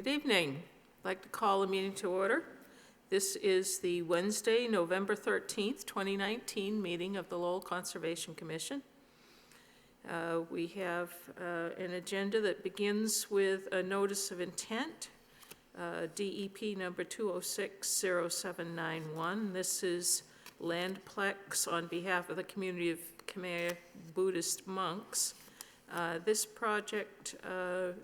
Good evening. I'd like to call a meeting to order. This is the Wednesday, November 13th, 2019 meeting of the Lowell Conservation Commission. We have an agenda that begins with a notice of intent, DEP number 2060791. This is Landplex on behalf of the community of Khmer Buddhist monks. This project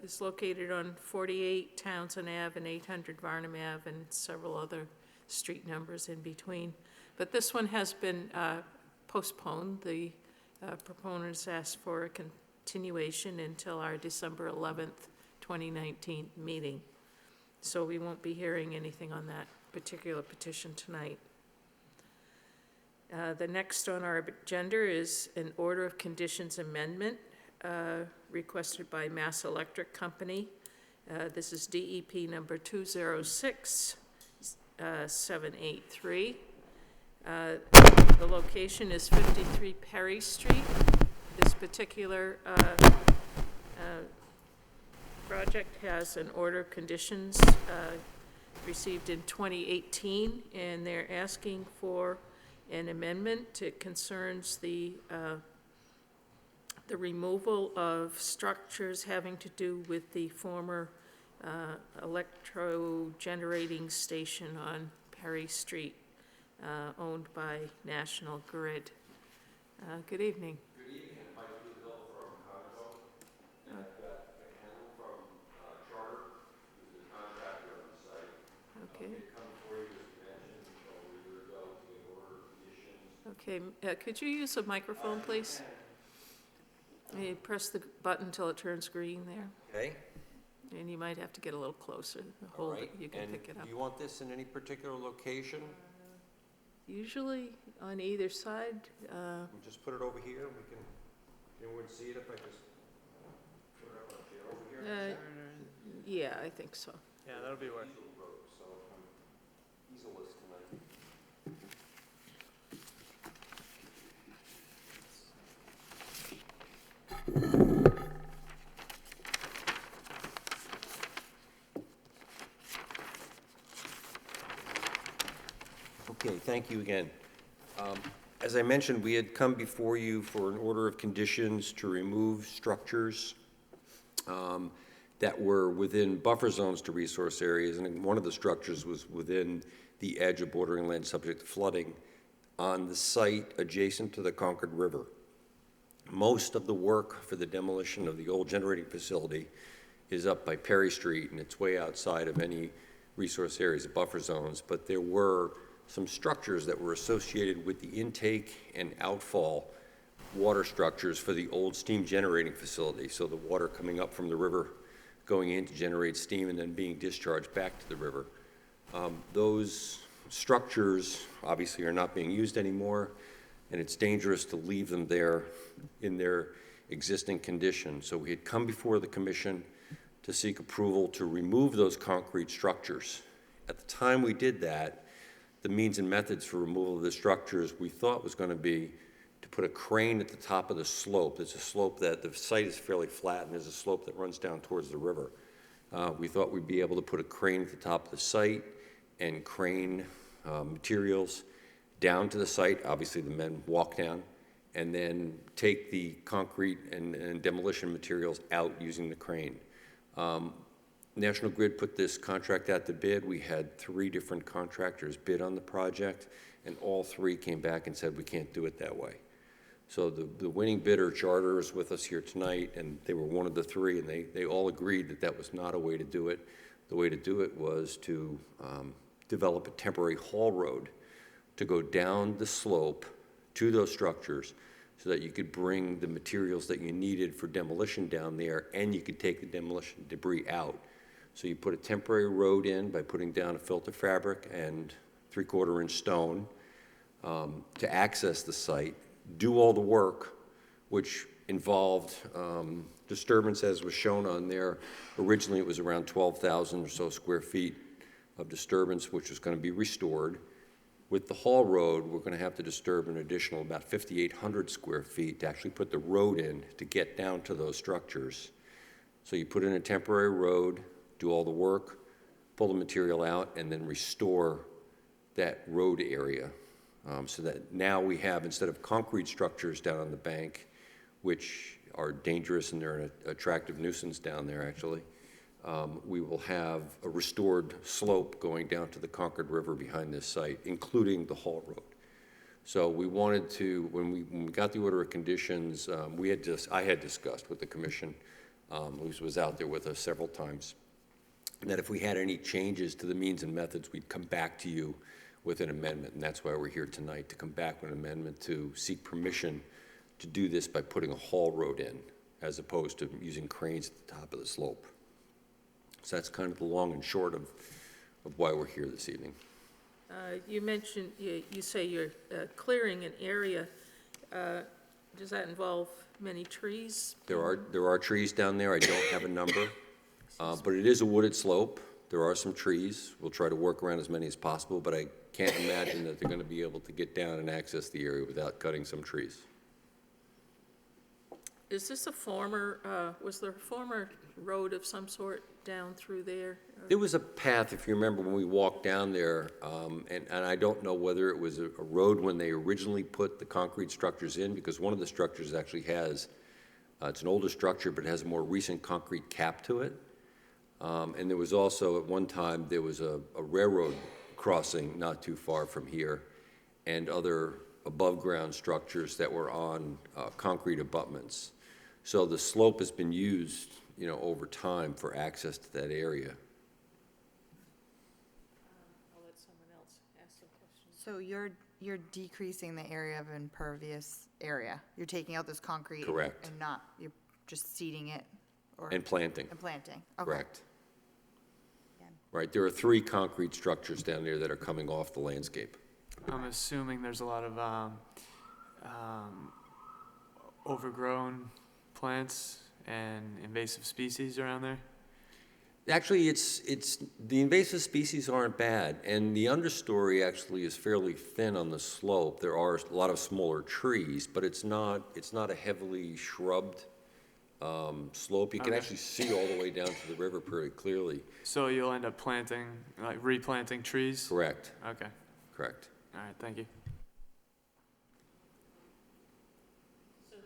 is located on 48 Townsend Ave and 800 Varnum Ave and several other street numbers in between. But this one has been postponed. The proponents asked for a continuation until our December 11th, 2019 meeting. So we won't be hearing anything on that particular petition tonight. The next on our agenda is an order of conditions amendment requested by Mass Electric Company. This is DEP number 206783. The location is 53 Perry Street. This particular project has an order of conditions received in 2018, and they're asking for an amendment. It concerns the removal of structures having to do with the former electro-generating station on Perry Street, owned by National Grid. Good evening. Good evening. I'm Mike Bill from Congo, and I've got a handle from Charter, who's the contractor on the site. Okay. They come before you, as you mentioned, a year ago to get order conditions. Okay. Could you use a microphone, please? You press the button until it turns green there. Okay. And you might have to get a little closer. Hold it, you can and pick it up. Do you want this in any particular location? Usually on either side. We'll just put it over here. We can, anyone see it if I just put it up on a chair over here? Yeah, I think so. Yeah, that'll be worth. So I'm easeless tonight. Okay, thank you again. As I mentioned, we had come before you for an order of conditions to remove structures that were within buffer zones to resource areas, and one of the structures was within the edge of bordering land subject to flooding on the site adjacent to the Concord River. Most of the work for the demolition of the old generating facility is up by Perry Street, and it's way outside of any resource areas, buffer zones, but there were some structures that were associated with the intake and outfall water structures for the old steam generating facility. So the water coming up from the river, going in to generate steam and then being discharged back to the river. Those structures obviously are not being used anymore, and it's dangerous to leave them there in their existing condition. So we had come before the commission to seek approval to remove those concrete structures. At the time we did that, the means and methods for removal of the structures we thought was going to be to put a crane at the top of the slope. There's a slope that the site is fairly flat, and there's a slope that runs down towards the river. We thought we'd be able to put a crane at the top of the site and crane materials down to the site. Obviously, the men walk down, and then take the concrete and demolition materials out using the crane. National Grid put this contract out to bid. We had 3 different contractors bid on the project, and all 3 came back and said we can't do it that way. So the winning bidder, Charter, is with us here tonight, and they were one of the 3, and they all agreed that that was not a way to do it. The way to do it was to develop a temporary haul road to go down the slope to those structures so that you could bring the materials that you needed for demolition down there, and you could take the demolition debris out. So you put a temporary road in by putting down a filter fabric and 3/4-inch stone to access the site, do all the work, which involved disturbance as was shown on there. Originally it was around 12,000 or so square feet of disturbance, which was going to be restored. With the haul road, we're going to have to disturb an additional about 5,800 square feet to actually put the road in to get down to those structures. So you put in a temporary road do all the work, pull the material out, and then restore that road area. So that now we have, instead of concrete structures down on the bank, which are dangerous and they're an attractive nuisance down there, actually, we will have a restored slope going down to the Concord River behind this site, including the Hall Road. So we wanted to, when we got the order of conditions, I had discussed with the commission, who was out there with us several times, that if we had any changes to the means and methods, we'd come back to you with an amendment. And that's why we're here tonight, to come back with an amendment to seek permission to do this by putting a Hall Road in, as opposed to using cranes at the top of the slope. So that's kind of the long and short of why we're here this evening. You mentioned, you say you're clearing an area. Does that involve many trees? There are trees down there. I don't have a number, but it is a wooded slope. There are some trees. We'll try to work around as many as possible, but I can't imagine that they're going to be able to get down and access the area without cutting some trees. Is this a former, was there a former road of some sort down through there? There was a path, if you remember, when we walked down there, and I don't know whether it was a road when they originally put the concrete structures in, because one of the structures actually has, it's an older structure, but it has a more recent concrete cap to it. And there was also, at one time, there was a railroad crossing not too far from here, and other above-ground structures that were on concrete abutments. So the slope has been used, over time for access to that area. I'll let someone else ask some questions. So you're decreasing the area of impervious area? You're taking out this concrete? Correct. And not, you're just seeding it? Or And planting. And planting, okay. Correct. Yeah. Right, there are 3 concrete structures down there that are coming off the landscape. I'm assuming there's a lot of overgrown plants and invasive species around there. Actually, it's the invasive species aren't bad, and the understory actually is fairly thin on the slope. There are a lot of smaller trees, but it's not a heavily shrubbed slope. You can Okay. actually see all the way down to the river pretty clearly. So you'll end up planting, like replanting trees? Correct, Okay, correct. all right, thank you. So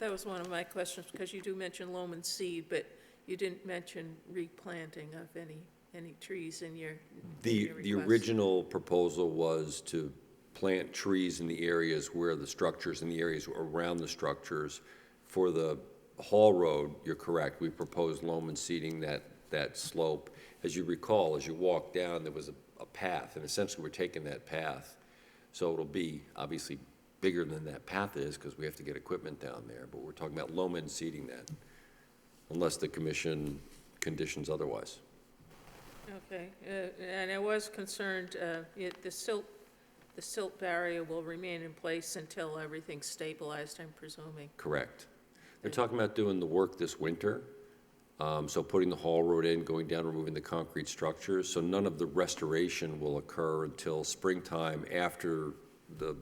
that was one of my questions, because you do mention loam and seed, but you didn't mention replanting of any trees in your The request. original proposal was to plant trees in the areas where the structures, in the areas around the structures. For the Hall Road, you're correct, we proposed loam and seeding that slope. As you recall, as you walk down, there was a path, and essentially we're taking that path. So it'll be obviously bigger than that path is, because we have to get equipment down there, but we're talking about loam and seeding that, unless the commission conditions otherwise. Okay, and I was concerned, the silt barrier will remain in place until everything's stabilized, I'm presuming. Correct. They're talking about doing the work this winter, so putting the Hall Road in, going down, removing the concrete structures, so none of the restoration will occur until springtime after the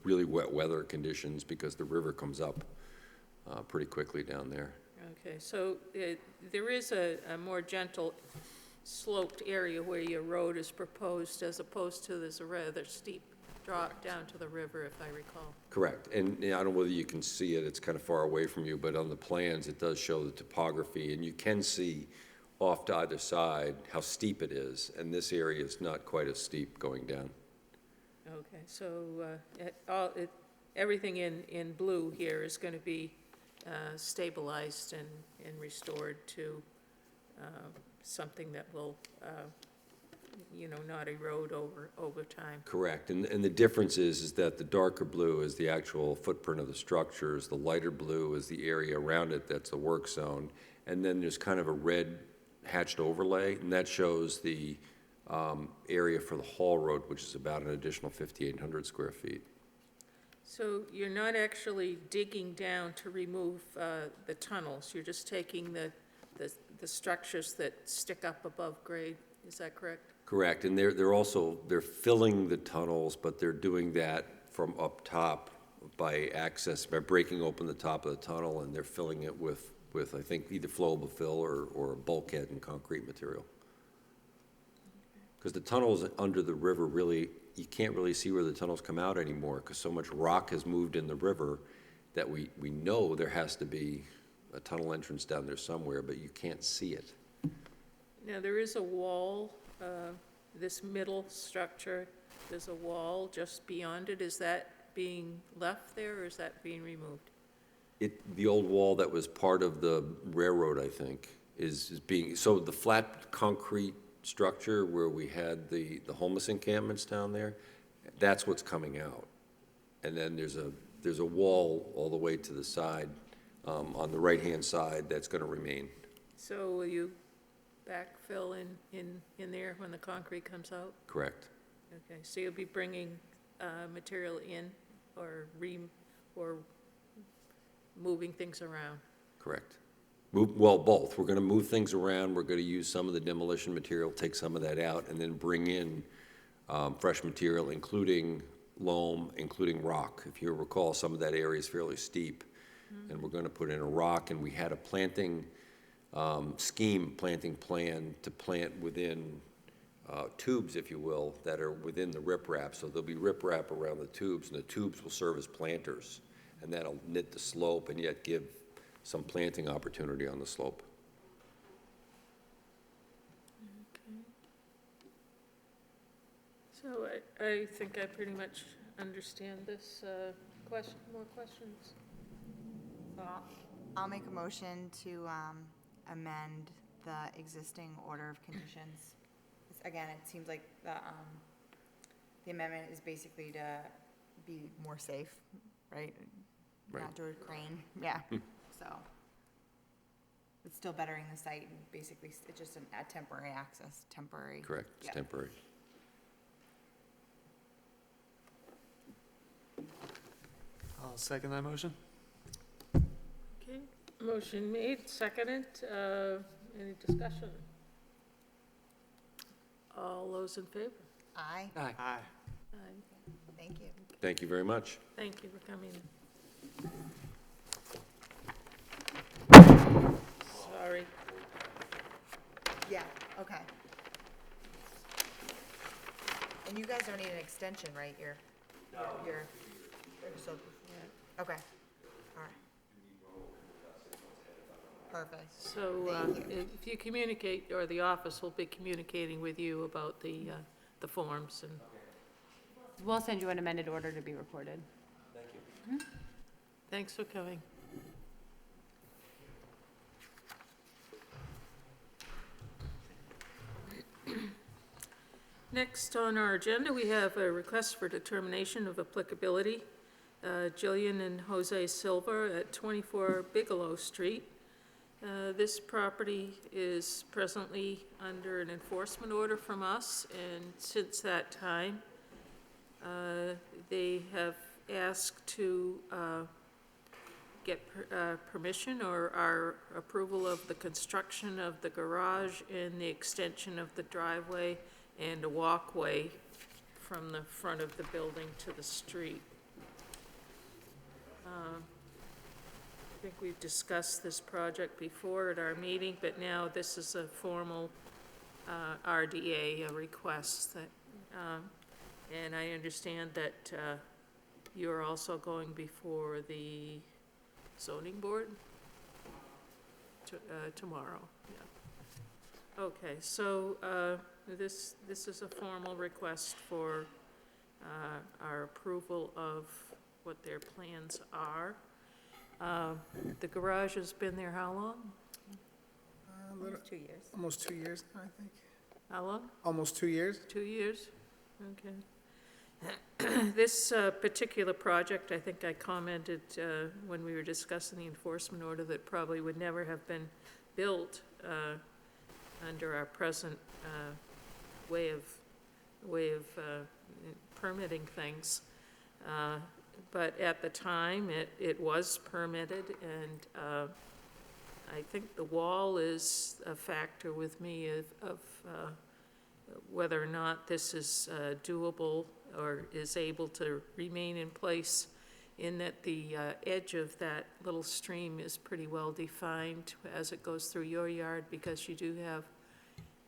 really wet weather conditions, because the river comes up pretty quickly down there. Okay, so there is a more gentle sloped area where your road is proposed, as opposed to this rather steep drop down to the river, if I recall. Correct, and I don't know whether you can see it, it's kind of far away from you, but on the plans, it does show the topography, and you can see off to either side how steep it is, and this area is not quite as steep going down. Okay, so everything in blue here is going to be stabilized and restored to something that will, not erode over time. Correct, and the difference is that the darker blue is the actual footprint of the structures, the lighter blue is the area around it that's the work zone, and then there's kind of a red hatched overlay, and that shows the area for the Hall Road, which is about an additional 5,800 square feet. So you're not actually digging down to remove the tunnels, you're just taking the structures that stick up above grade, is that correct? Correct, and they're filling the tunnels, but they're doing that from up top by breaking open the top of the tunnel, and they're filling it with with, I think, either flowable fill or a bulkhead and concrete material. Because the tunnels under the river really, you can't really see where the tunnels come out anymore, because so much rock has moved in the river that we know there has to be a tunnel entrance down there somewhere, but you can't see it. Now, there is a wall, this middle structure, there's a wall just beyond it. Is that being left there, or is that being removed? The old wall that was part of the railroad, I think, is being, so the flat concrete structure where we had the homeless encampments down there, that's what's coming out. And then there's a wall all the way to the side, on the right-hand side, that's gonna remain. So will you backfill in there when the concrete comes out? Correct. Okay, so you'll be bringing material in or moving things around? Correct. Well, both. We're gonna move things around, we're gonna use some of the demolition material, take some of that out, and then bring in fresh material, including loam, including rock. If you recall, some of that area is fairly steep, and we're gonna put in a rock, and we had a planting planting plan to plant within tubes, if you will, that are within the riprap. So there'll be riprap around the tubes, and the tubes will serve as planters, and that'll knit the slope and yet give some planting opportunity on the slope. So I think I pretty much understand this. More questions? Well, I'll make a motion to amend the existing order of conditions. Again, it seems like the amendment is basically to be more safe, right? Right. Not do a crane, yeah, so. It's still bettering the site, and basically, it's just a temporary access, temporary. Correct, it's Yeah. temporary. I'll second that motion. Okay, motion made, seconded. Any discussion? All those in favor? Aye, Aye. Aye. thank you. Thank you very much. Thank you for coming. Sorry. Yeah, okay. And you guys don't need an extension, right? You're, so, okay, all right. Perfect. So Thank you. if you communicate, or the office will be communicating with you about the forms, and We'll send you an amended order to be recorded. thanks for coming. Next on our agenda, we have a request for determination of applicability. Jillian and Jose Silva at 24 Bigelow Street. This property is presently under an enforcement order from us, and since that time, they have asked to get permission or our approval of the construction of the garage and the extension of the driveway and a walkway from the front of the building to the street. I think we've discussed this project before at our meeting, but now this is a formal RDA, a request that, and I understand that you're also going before the zoning board tomorrow, yeah. Okay, so this is a formal request for our approval of what their plans are. The garage has been there how long? Almost 2 years. Almost 2 years, I think. How long? Almost 2 years. 2 years? Okay. This particular project, I think I commented when we were discussing the enforcement order that probably would never have been built under our present way of permitting things. But at the time, it was permitted, and I think the wall is a factor with me of whether or not this is doable or is able to remain in place in that the edge of that little stream is pretty well defined as it goes through your yard, because you do have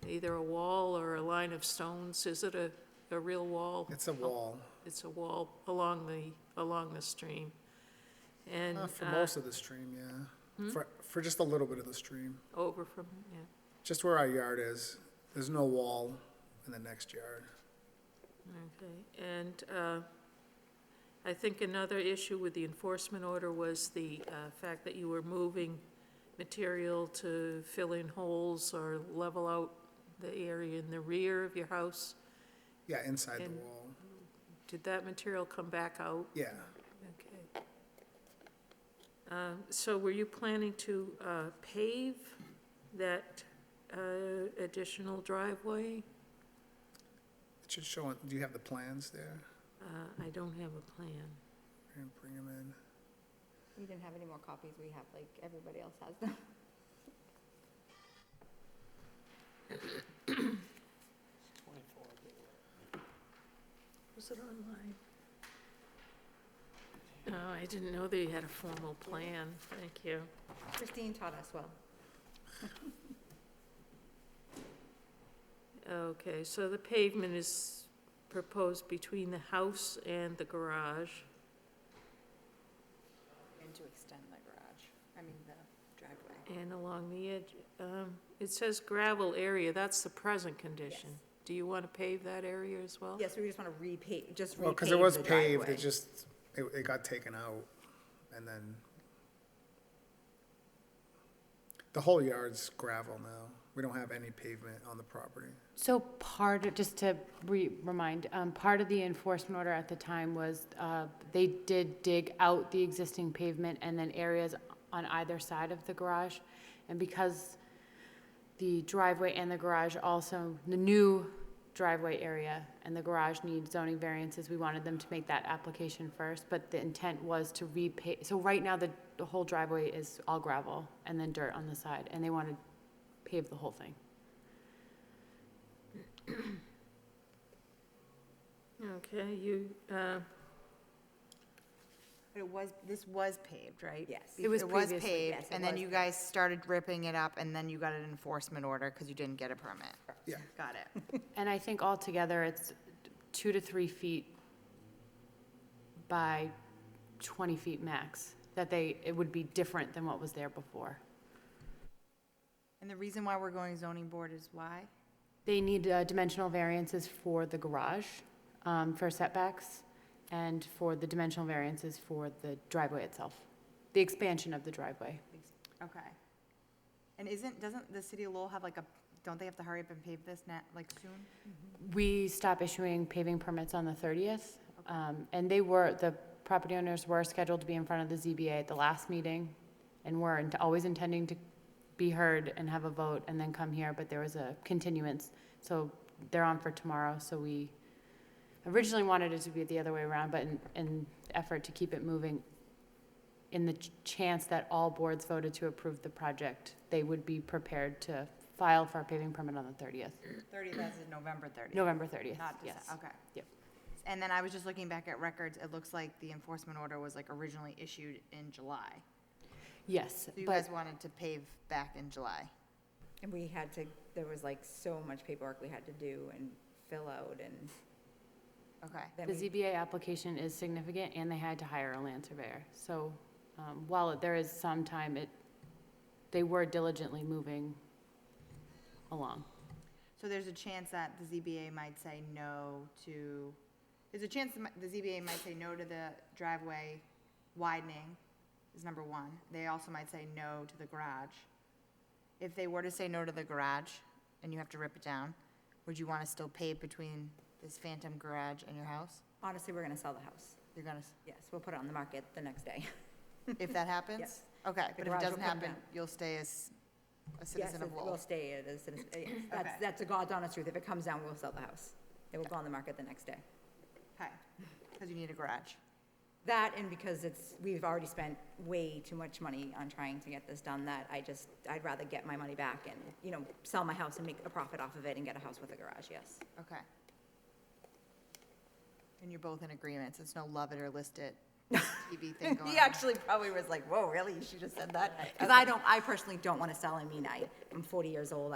either a wall or a line of stones. Is it a real wall? It's a wall, It's a wall along the stream. And for most of the stream, yeah. For just a little bit of the stream. over from, yeah. Just where our yard is, there's no wall in the next yard. Okay, and I think another issue with the enforcement order was the fact that you were moving material to fill in holes or level out the area in the rear of your house. Yeah, inside the And- wall. Did that material come back out? Yeah. Okay. So were you planning to pave that additional driveway? It should show, do you have the plans there? I don't have a plan. We're gonna bring them in. We didn't have any more copies, we have, like, everybody else has them. Was it online? Oh, I didn't know that you had a formal plan. Thank you. Christine taught us well. Okay, so the pavement is proposed between the house and the garage. And to extend the garage, the driveway. And along the edge, it says gravel area, that's the present condition. Yes. Do you want to pave that area as well? Yes, we just want to repave, just repave Well, because it was the paved, driveway. it just, it got taken out, and then the whole yard's gravel now. We don't have any pavement on the property. So just to remind, part of the enforcement order at the time was they did dig out the existing pavement and then areas on either side of the garage. And because the driveway and the garage also, the new driveway area and the garage need zoning variances, we wanted them to make that application first, but the intent was to repave. So right now, the whole driveway is all gravel and then dirt on the side, and they want to pave the whole thing. Okay, you, This was paved, right? Yes. It was It was previously, paved, yes, it and then was you guys started ripping it up, and then you got an enforcement order because you didn't get a permit. Yeah. Got it. And I think altogether, it's 2 to 3 feet by 20 feet max, that it would be different than what was there before. And the reason why we're going zoning board is why? They need dimensional variances for the garage, for setbacks, and for the dimensional variances for the driveway itself, the expansion of the driveway. Okay. And doesn't the city of Lowell have don't they have to hurry up and pave this soon? We stop issuing paving permits on the 30th, and the property owners were scheduled to be in front of the ZBA at the last meeting, and were always intending to be heard and have a vote and then come here, but there was a continuance. So they're on for tomorrow, so we originally wanted it to be the other way around, but in effort to keep it moving, in the chance that all boards voted to approve the project, they would be prepared to file for a paving permit on the 30th, 30th, that's November 30th. November 30th, Not yes. December, okay. Yep. And then I was just looking back at records, it looks like the enforcement order was originally issued in July. Yes, So you but guys wanted to pave back in July. And we had to, there was so much paperwork we had to do and fill out, and Okay. then the we, ZBA application is significant, and they had to hire a land surveyor. So while there is some time, they were diligently moving along. So there's a chance that the ZBA might say no to, there's a chance the ZBA might say no to the driveway widening, is number one. They also might say no to the garage. If they were to say no to the garage, and you have to rip it down, would you want to still pave between this phantom garage and your house? honestly, we're gonna sell the house. You're gonna, Yes, we'll put it on the market the next day. if that happens? Yes. Okay, The but if it garage will doesn't come happen, down. you'll stay as a Yes, citizen of we'll Lowell? stay as a citizen. Yes, Okay. That's a God's honest truth. If it comes down, we'll sell the house. It will go on the market the next day. Okay, because you need a garage. That, and because we've already spent way too much money on trying to get this done, that I'd rather get my money back and, sell my house and make a profit off of it and get a house with a garage, yes. Okay. And you're both in agreement, it's no love it or list it TV thing going on. He actually probably was like, whoa, really? You should have said that. Because I personally don't want to sell. I mean, I'm 40 years old.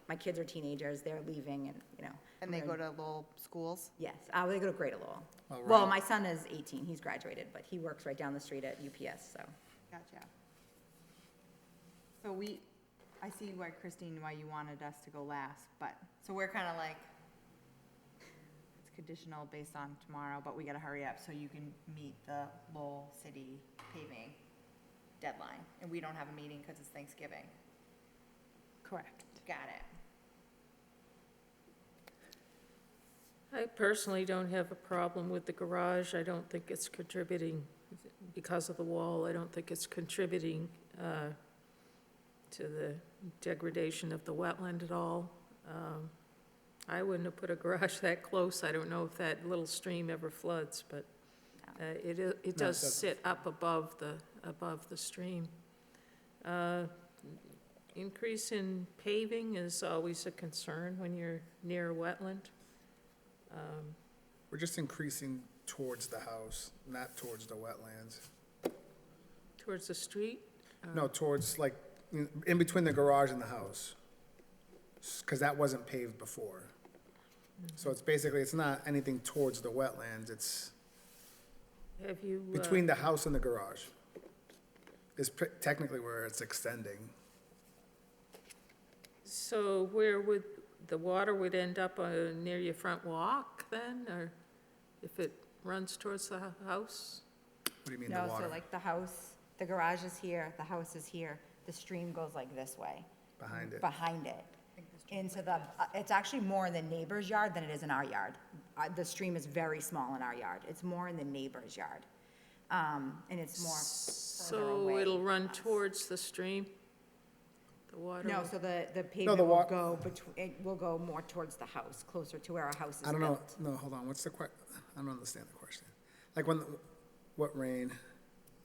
My kids are teenagers. They're leaving and, you know. And they go to Lowell schools? Yes, they go to Greater Lowell. Oh, right. Well, my son is 18. He's graduated, but he works right down the street at UPS, so. Gotcha. So I see why, Christine, why you wanted us to go last, but, so we're kind of like, it's conditional based on tomorrow, but we gotta hurry up so you can meet the Lowell City paving deadline. And we don't have a meeting because it's Thanksgiving. Correct. Got it. I personally don't have a problem with the garage. I don't think it's contributing, because of the wall, I don't think it's contributing to the degradation of the wetland at all. I wouldn't have put a garage that close. I don't know if that little stream ever floods, but it does doesn't. sit up above the stream. Increase in paving is always a concern when you're near a wetland. We're just increasing towards the house, not towards the wetlands. Towards the street? No, towards like, in between the garage and the house. Because that wasn't paved before. So it's basically, it's not anything towards the wetlands, it's Have you? between the house and the garage. Is technically where it's extending. So where would, the water would end up near your front walk then, or if it runs towards the house? What do you mean, the No, water? so like the house, the garage is here, the house is here, the stream goes like this way. Behind it? Behind it. Into the, it's actually more in the neighbor's yard than it is in our yard. The stream is very small in our yard. It's more in the neighbor's yard. And it's more further So away it'll run from us. towards the stream? The water? No, will- so the pavement the will wa- go it will go more towards the house, closer to where our house is I don't know, built. no, hold on, what's the I don't understand the question. Like what rain?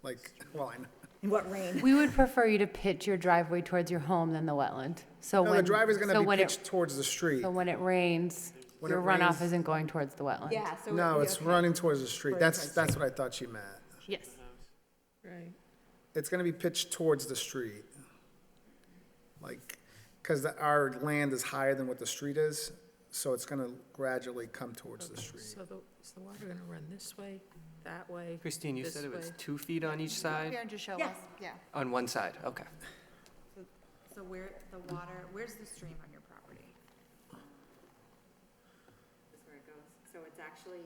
Like, well, I know. In what rain? We would prefer you to pitch your driveway towards your home than the wetland. So No, when the driveway's so gonna be when it- pitched towards the street. So when it rains, When your it runoff rains- isn't going towards the wetland. Yeah, so. No, it's okay. running towards the street. Running That's, towards the that's what I thought she meant. Yes. Right. It's gonna be pitched towards the street. Like, because our land is higher than what the street is, so it's gonna gradually come towards the street. So is the water gonna run this way, that way? Christine, you this said it was way? 2 feet on each side? Here and just show Yeah. us, yeah. On one side, okay. So where's the stream on your property? This is where it goes. So it actually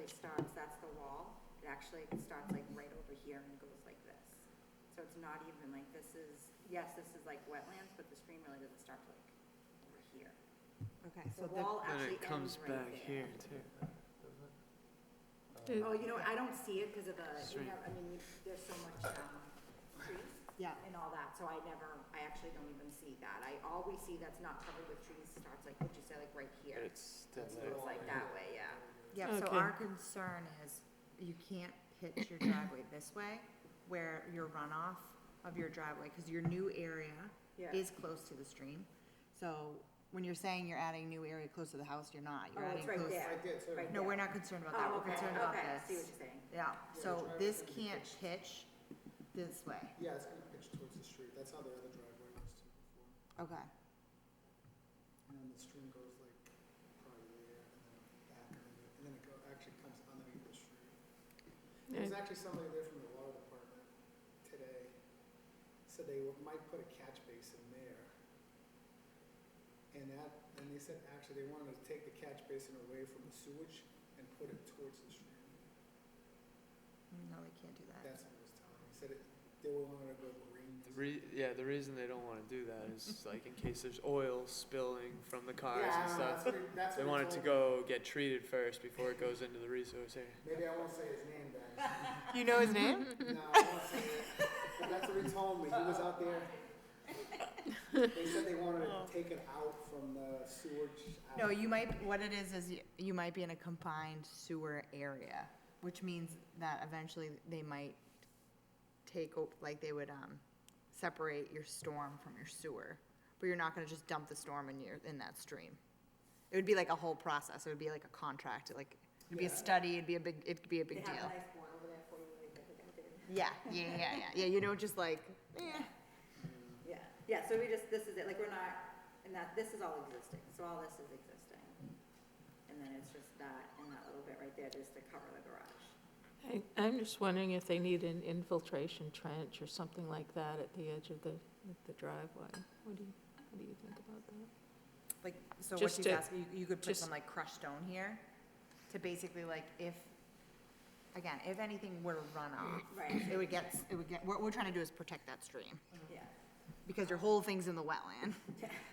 starts, that's the wall. It actually starts like right over here and goes like this. So it's not even like this is like wetlands, but the stream really doesn't start like over here. Okay, The so wall And actually it comes ends right back there. here too. Oh, you know, what, I don't see it because of the, Stream. there's so much, trees. Yeah. And all that, so I actually don't even see that. All we see that's not covered with trees starts like, what'd you say, like right here? It's dead So there. it's like that way, yeah. Yeah, so Okay. our concern is you can't pitch your driveway this way where your runoff of your driveway, because your new area Yeah. is close to the stream. So when you're saying you're adding new area close to the house, you're not. You're Oh, adding it's right close. there. Right No, there. we're not concerned about that. Oh, We're concerned about okay, I see what this. you're saying. Yeah, so this can't pitch this way. Yeah, it's gonna pitch towards the street. That's how the other driveway was too before. Okay. And then the stream goes like probably there and then back and then it actually comes underneath the street. There's actually somebody there from the water department today, said they might put a catch basin there. And they said actually they wanted to take the catch basin away from the sewage and put it towards the stream. No, they can't do that. That's what he was telling me. He said they were wanting to go green. The reason they don't want to do that is like in case there's oil spilling from the cars Yeah, and stuff. that's They what want it he to told me. go get treated first before it goes into the resource area. Maybe I won't say his name then. You know his name? No, I won't say it. But that's what he told me. He was out there. They said they wanted to take it out from the sewage. No, you might, what it is you might be in a combined sewer area, which means that eventually they might like they would, separate your storm from your sewer. But you're not gonna just dump the storm in that stream. It would be like a whole process. It would be like a contract, like, it'd be a study, it'd be a big They deal. have a nice one over there for you Yeah, you don't just like, Yeah, so we just, this is it, like, we're not, and that, this is all existing, so all this is existing. And then it's just that, and that little bit right there, just to cover the garage. I'm just wondering if they need an infiltration trench or something like that at the edge of the driveway. What do you think about that? like, so what Just she's to- asking, you could put just- some like crushed stone here to basically like if, again, if anything were to run off, Right. it would get, what we're trying to do is protect that stream. Yeah. Because your whole thing's in the wetland.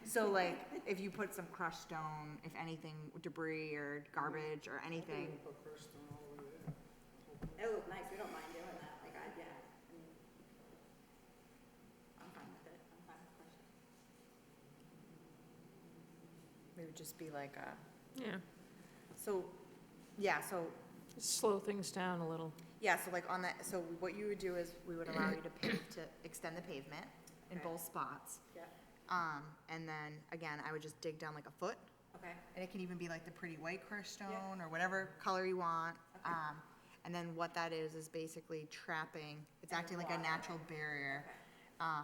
So like, if you put some crushed stone, if anything, debris or garbage or anything, Put crushed stone all the way there. It looked nice, we don't mind doing that, like, I, yeah, I mean, I'm fine with it, I'm fine with crushing. it would just be like a, Yeah, so, yeah, so, slow things down a little. yeah, so like on that, so what you would do is we would allow you to pave, to extend the pavement in Okay. both spots. Yeah, And then, again, I would just dig down like a foot, okay, and it can even be like the pretty white crushed stone or whatever color you want. Okay. And then what that is basically trapping, it's acting like a water. natural barrier. okay,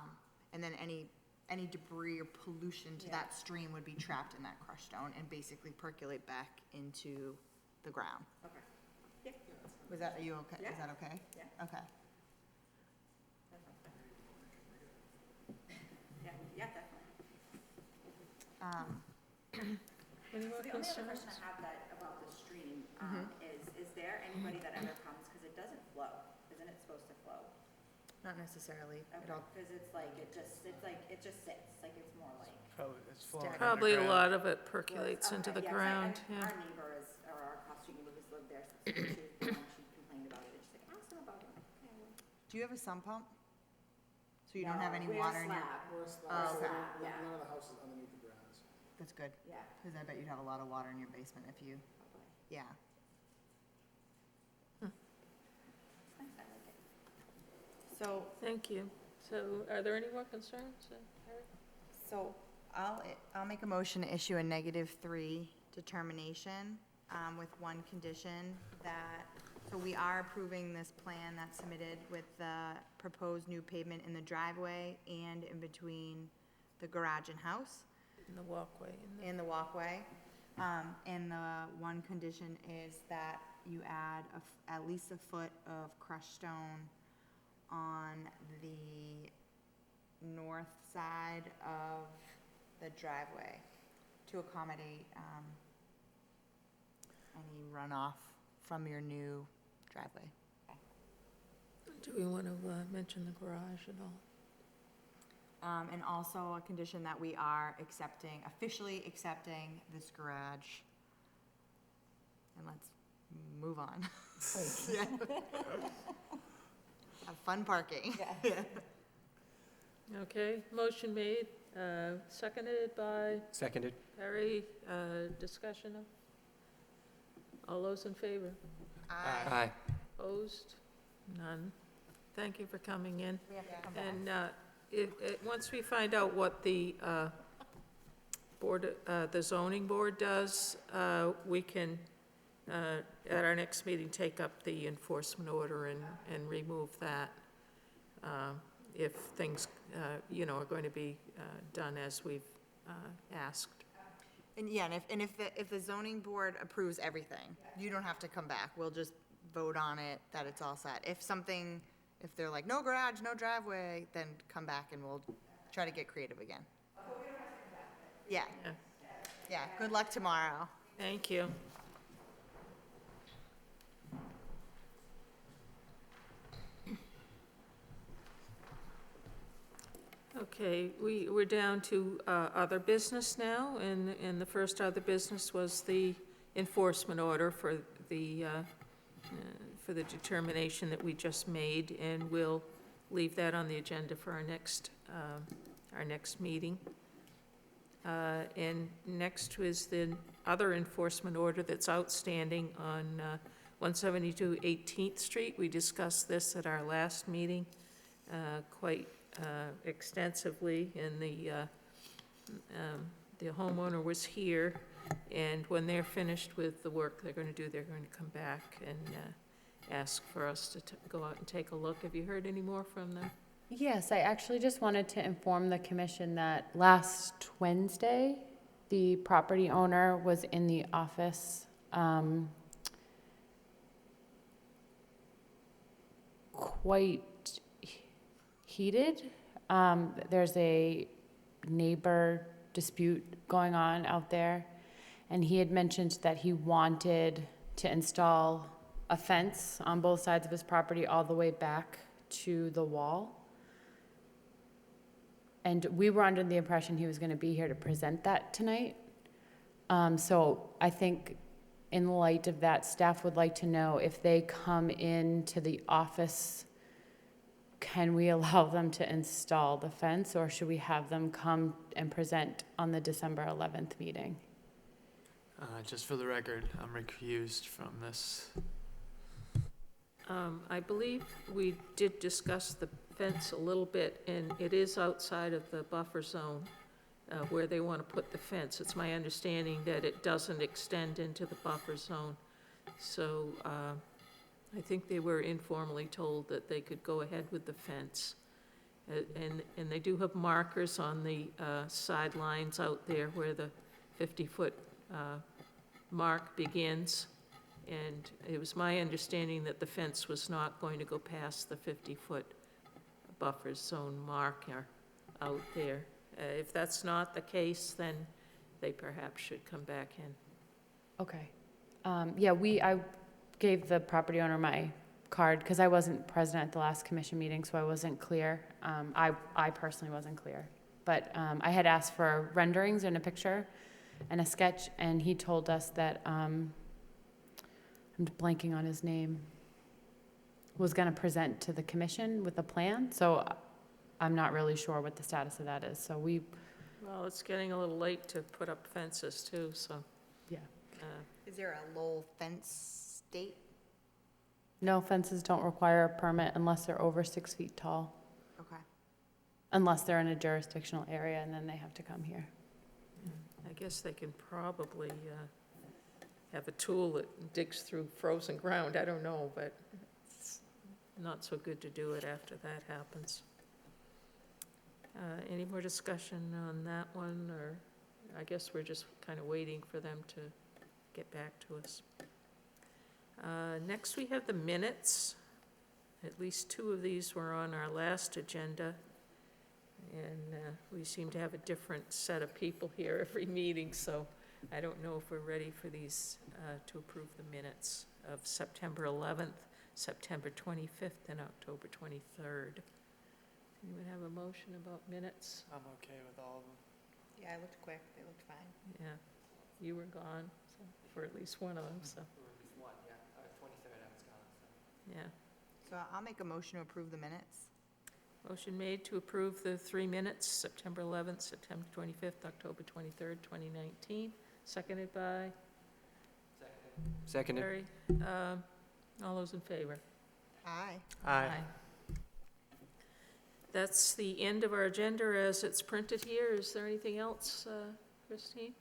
And then any debris or pollution to Yeah. that stream would be trapped in that crushed stone and basically percolate back into the ground. okay. Yeah, Was that, are you okay? Yeah. Is that okay? Yeah. Okay. that sounds good. Yeah, definitely. Any more So the only other concerns? question I have that, about the stream, Mhm. is there anybody that ever comes, cause it doesn't flow, isn't it supposed to flow? Not necessarily. It Okay, all, cause it's like, it just sits, like it's more like. Probably, it's flowing Stack. Probably a underground. lot of it percolates into Okay, the yeah, 'cause ground, I- yeah. Our neighbor is, or our cross street neighbor who's lived there since she was born, she complained about it, and she's like, ask them about it. Okay, well. do you have a sump pump? So you don't have No, any we're water in your, slab. Or a Oh, slab, so okay. none Yeah. none of the houses underneath the grounds. that's good, Yeah, because I bet you'd have a lot of water in your basement if you, probably. yeah. It's nice, I like it. So, Thank you. So are there any more concerns, Harry? so I'll make a motion to issue a -3 determination, with one condition that, so we are approving this plan that's submitted with the proposed new pavement in the driveway and in between the garage and house. In the walkway, In the walkway. And the one condition is that you add at least a foot of crushed stone on the north side of the driveway to accommodate, any runoff from your new driveway. do we want to mention the garage at all? And also a condition that we are officially accepting this garage. And let's move on. Have fun parking. Okay, motion made, seconded by Seconded. Harry, discussion of? All those in favor? Aye. Opposed? None. Thank you for coming in. We have to come back. And once we find out what the the zoning board does, we can, at our next meeting, take up the enforcement order and remove that, if things, are going to be done as we've asked. And yeah, and if the zoning board approves everything, you don't have to come back. We'll just vote on it, that it's all set. If they're like, no garage, no driveway, then come back and we'll try to get creative again. Yeah, Yeah. yeah. Good luck tomorrow. Thank you. Okay, we're down to other business now, and the first other business was the enforcement order for the determination that we just made, and we'll leave that on the agenda for our next meeting. And next is the other enforcement order that's outstanding on 172 18th Street. We discussed this at our last meeting quite extensively, and the homeowner was here, and when they're finished with the work they're going to do, they're going to come back ask for us to go out and take a look. Have you heard any more from them? Yes, I actually just wanted to inform the commission that last Wednesday, the property owner was in the office, quite heated. There's a neighbor dispute going on out there, and he had mentioned that he wanted to install a fence on both sides of his property all the way back to the wall. And we were under the impression he was gonna be here to present that tonight. So I think in light of that, staff would like to know if they come into the office, can we allow them to install the fence, or should we have them come and present on the December 11th meeting? Just for the record, I'm recused from this. I believe we did discuss the fence a little bit, and it is outside of the buffer zone where they want to put the fence. It's my understanding that it doesn't extend into the buffer zone. So I think they were informally told that they could go ahead with the fence. And they do have markers on the sidelines out there where the 50-foot mark begins. And it was my understanding that the fence was not going to go past the 50-foot buffer zone marker out there. If that's not the case, then they perhaps should come back in. Okay. Yeah, I gave the property owner my card because I wasn't present at the last commission meeting, so I wasn't clear. I personally wasn't clear. But I had asked for renderings and a picture and a sketch, and he told us that, I'm blanking on his name, was going to present to the commission with a plan. So I'm not really sure what the status of that is. So Well, it's getting a little late to put up fences too, so. Yeah. Is there a Lowell fence date? No, fences don't require a permit unless they're over 6 feet tall, Okay. unless they're in a jurisdictional area, and then they have to come here. I guess they can probably have a tool that digs through frozen ground, I don't know, but it's not so good to do it after that happens. Any more discussion on that one, or I guess we're just kind of waiting for them to get back to us. Next, we have the minutes. At least 2 of these were on our last agenda, and we seem to have a different set of people here every meeting, so I don't know if we're ready for these to approve the minutes of September 11th, September 25th, and October 23rd. Anyone have a motion about minutes? I'm okay with all of them. Yeah, it looked quick, they looked fine. Yeah, you were gone so, for at least one of them, so, Or at least one, yeah. 23rd I was gone, so. yeah. So I'll make a motion to approve the minutes. Motion made to approve the 3 minutes, September 11th, September 25th, October 23rd, 2019. Seconded by Seconded. Larry. All those in favor? Aye. Aye. That's the end of our agenda as it's printed here. Is there anything else, Christine?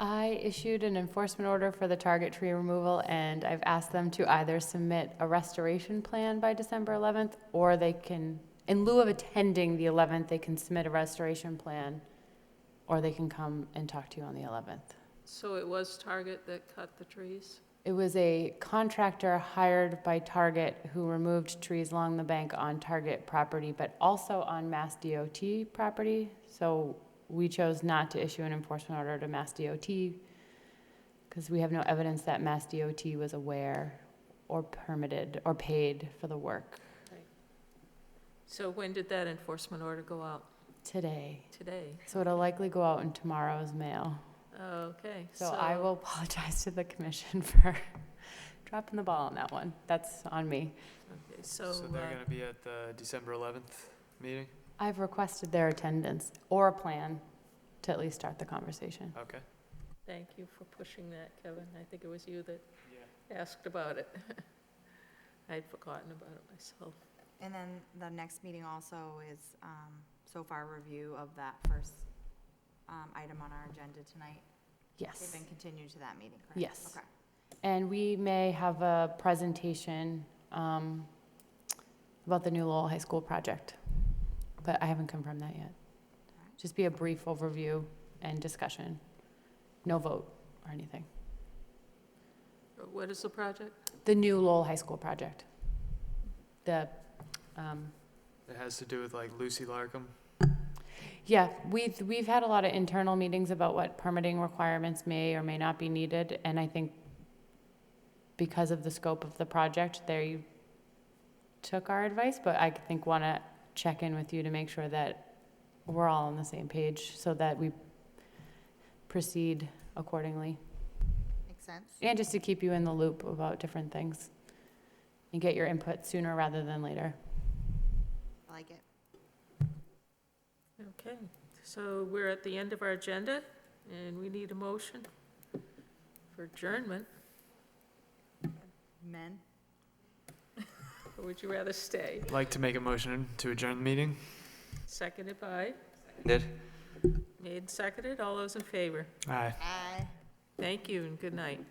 I issued an enforcement order for the target tree removal, and I've asked them to either submit a restoration plan by December 11th, or they can, in lieu of attending the 11th, they can submit a restoration plan, or they can come and talk to you on the 11th. So it was Target that cut the trees? It was a contractor hired by Target who removed trees along the bank on Target property, but also on Mass DOT property. So we chose not to issue an enforcement order to Mass DOT because we have no evidence that Mass DOT was aware or permitted or paid for the work. So when did that enforcement order go out? Today. Today? So it'll likely go out in tomorrow's mail. Okay. So I will apologize to the commission for dropping the ball on that one. That's on me. Okay, so they're gonna be at the December 11th meeting? I've requested their attendance or a plan to at least start the conversation. Okay. thank you for pushing that, Kevin. I think it was you that Yeah. asked about it. I'd forgotten about it myself. And then the next meeting also is, so far review of that first, item on our agenda tonight. They've Yes. been continued to that meeting, correct? Yes. Okay. And we may have a presentation about the new Lowell High School project, but I haven't confirmed that yet. Just be a brief overview and discussion. No vote or anything. What is the project? The new Lowell High School project. The, It has to do with like Lucy Larkham. yeah, we've had a lot of internal meetings about what permitting requirements may or may not be needed, and I think because of the scope of the project, they took our advice, but I think want to check in with you to make sure that we're all on the same page so that we proceed accordingly. Makes sense. And just to keep you in the loop about different things and get your input sooner rather than later. I like it. Okay, so we're at the end of our agenda, and we need a motion for adjournment. Men? Or would you rather stay? I'd like to make a motion to adjourn the meeting. Seconded by, Seconded? made, seconded, all those in favor? Aye. Aye. Thank you and good night.